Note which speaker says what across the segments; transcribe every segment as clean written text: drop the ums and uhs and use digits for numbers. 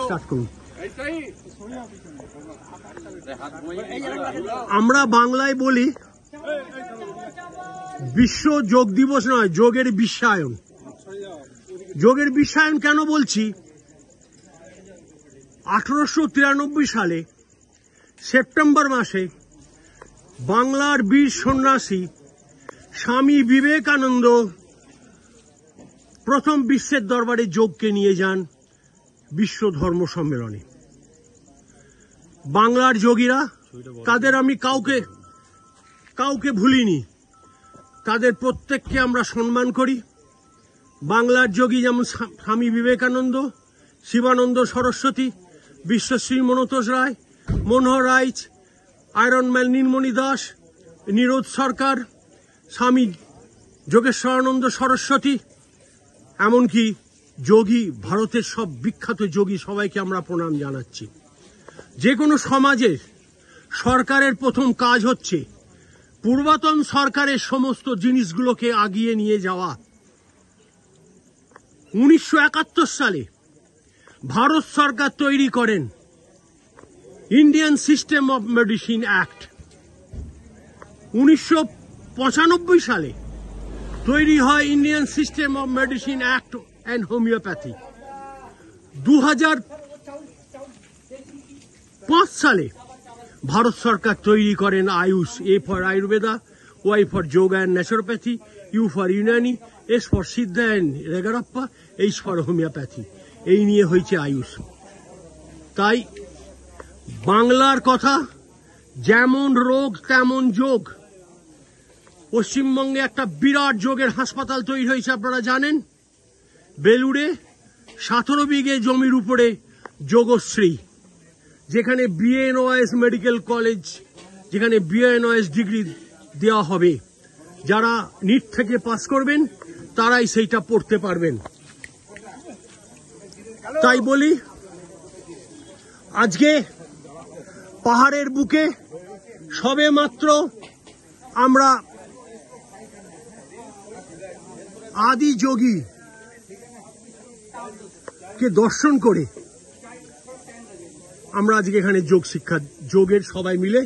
Speaker 1: Start করুন। আমরা বাংলায় বলি বিশ্ব যোগ দিবস নয়, যোগের বিশ্বায়ন। যোগের বিশ্বায়ন কেন বলছি? 1893 সালে সেপ্টেম্বর মাসে বাংলার বীর সন্ন্যাসী স্বামী বিবেকানন্দ প্রথম বিশ্বের দরবারে যোগকে নিয়ে যান বিশ্ব ধর্ম সম্মেলনে। বাংলার যোগীরা, তাদের আমি কাউকে ভুলিনি, তাদের প্রত্যেককে আমরা সম্মান করি। বাংলার যোগী যেমন স্বামী বিবেকানন্দ, শিবানন্দ সরস্বতী, বিশ্বশ্রী মনতোষ রায়, মনোহর রাইচ, আয়রনম্যান নীলমণি দাস, নীরজ সরকার, স্বামী যোগেশ্বরানন্দ সরস্বতী, এমনকি যোগী, ভারতের সব বিখ্যাত যোগী, সবাইকে আমরা প্রণাম জানাচ্ছি। যে কোনো সমাজের সরকারের প্রথম কাজ হচ্ছে পূর্বতন সরকারের সমস্ত জিনিসগুলোকে আগিয়ে নিয়ে যাওয়া। 1971 সালে ভারত সরকার তৈরি করেন Indian system of medicine act. 1995 সালে তৈরি হয় Indian system of medicine act and homoeopathy. 2005 সালে ভারত সরকার তৈরি করেন AYUSH, A for Ayurveda, Y for yoga and naturopathy, U for Unani, S for Siddha and Rigpa, H for homoeopathy. এই নিয়ে হয়েছে আয়ুষ। তাই বাংলার কথা, যেমন রোগ তেমন যোগ। পশ্চিমবঙ্গে একটা বিরাট যোগের হাসপাতাল তৈরি হয়েছে, আপনারা জানেন। বেলুড়ে 17 বিঘে জমির উপরে যোগশ্রী, যেখানে বিএনওএস মেডিকেল কলেজ, যেখানে বিএনওএস ডিগ্রি দেওয়া হবে। যারা নিট থেকে পাস করবেন তারাই সেইটা পড়তে পারবেন। তাই বলি, আজকে পাহাড়ের বুকে সবে মাত্র আমরা আদি যোগী কে দর্শন করে আমরা আজকে এখানে যোগ শিক্ষা, যোগের সবাই মিলে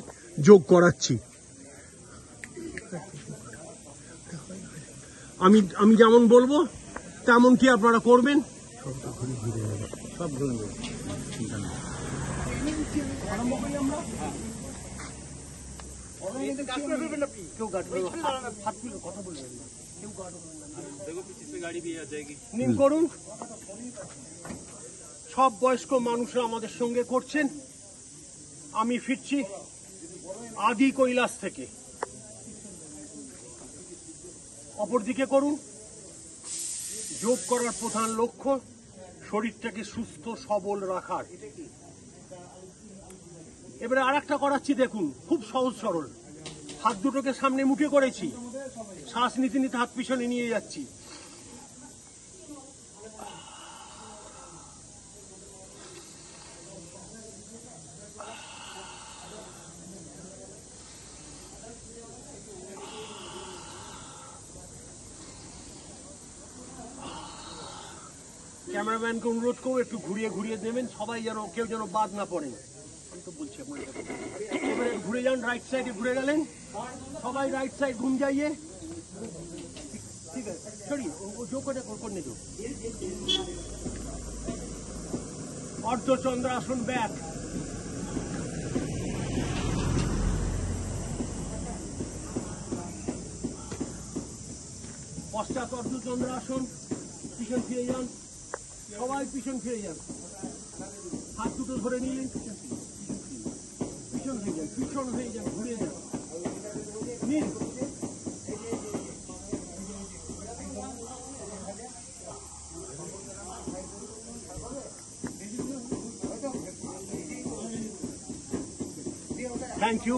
Speaker 1: যোগ করাচ্ছি। আমি যেমন বলবো তেমন কি আপনারা করবেন? সব করুন। সব বয়স্ক মানুষরা আমাদের সঙ্গে করছেন। আমি ফিরছি আদি কৈলাস থেকে। অপরদিকে করুন। যোগ করার প্রধান লক্ষ্য শরীরটাকে সুস্থ সবল রাখার। এবারে আর একটা করাচ্ছি, দেখুন, খুব সহজ সরল। হাত দুটোকে সামনে মুঠে করেছি, শ্বাস নিতে নিতে হাত পিছনে নিয়ে যাচ্ছি। ক্যামেরাম্যানকে অনুরোধ করবো একটু ঘুরিয়ে ঘুরিয়ে দেবেন, সবাই যেন, কেউ যেন বাদ না পড়ে। আমি তো বলছি আপনার, এবারে ঘুরে যান, রাইট সাইডে ঘুরে গেলেন, সবাই রাইট সাইড ঘুম যাইয়ে। ঠিক আছে, সরি, ও যোগ করে করনে যোগ। অর্ধচন্দ্রাসন ব্যাক। পশ্চাৎ অর্ধচন্দ্রাসন। পিছন ফিরে যান, সবাই পিছন ফিরে যান। হাত দুটো ধরে নিলেন, পিছন হয়ে যান, পিছন হয়ে যান, ঘুরে যান, নিন। Thank you.